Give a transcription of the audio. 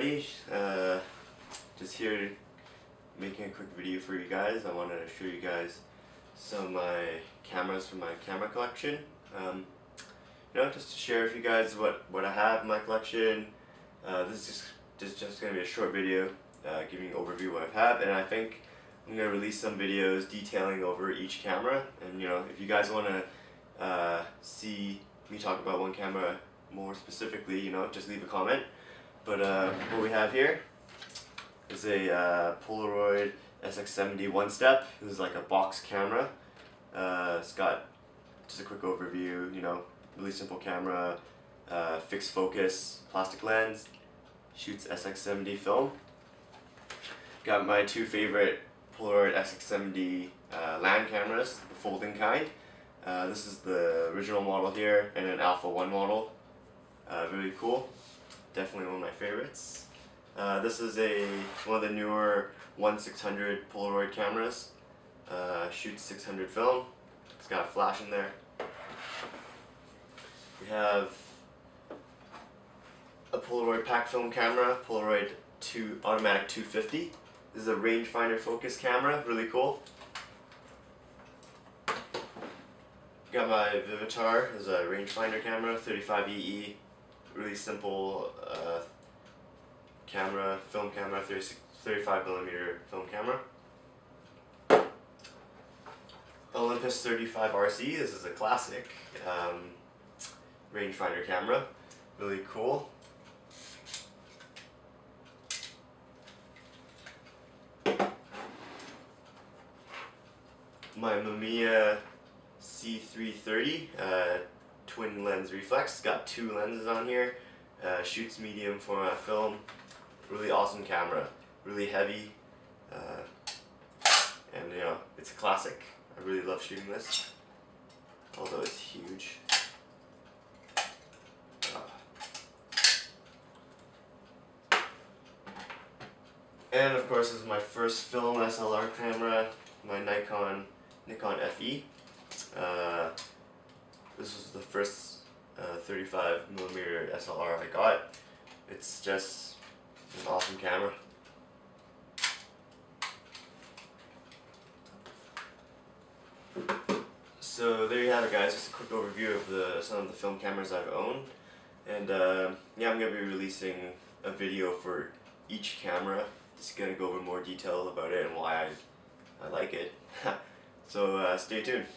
everybody. Just here making a quick video for you guys. I wanted to show you guys some of my cameras from my camera collection. Just to share with you guys what I have in my collection. This is just going to be a short video giving you an overview of what I have, and I think I'm going to release some videos detailing over each camera. And if you guys want to see me talk about one camera more specifically, just leave a comment. But what we have here is a Polaroid SX70 one-step. This is like a box camera. It's got just a quick overview, really simple camera, fixed focus, plastic lens, shoots SX70 film. Got my two favorite Polaroid SX70 land cameras, the folding kind. This is the original model here and an Alpha 1 model. Really cool. Definitely one of my favorites. This is one of the newer 1/600 Polaroid cameras. Shoots 600 film. It's got a flash in there. We have a Polaroid pack film camera, Polaroid automatic 250. This is a rangefinder focus camera, really cool. Got my Vivitar, this is a rangefinder camera, 35EE, really simple camera, film camera, 35mm film camera. Olympus 35 RC, this is a classic rangefinder camera, really cool. My Mamiya C330 twin lens reflex, got two lenses on here, shoots medium format film, really awesome camera, really heavy, and it's a classic. I really love shooting this, although it's huge. And of course, this is my first film SLR camera, my Nikon FE. This was the first 35mm SLR I got. It's just an awesome camera. So there you have it, guys. Just a quick overview of some of the film cameras I've owned. And yeah, I'm going to be releasing a video for each camera. Just going to go over more detail about it and why I like it. So stay tuned.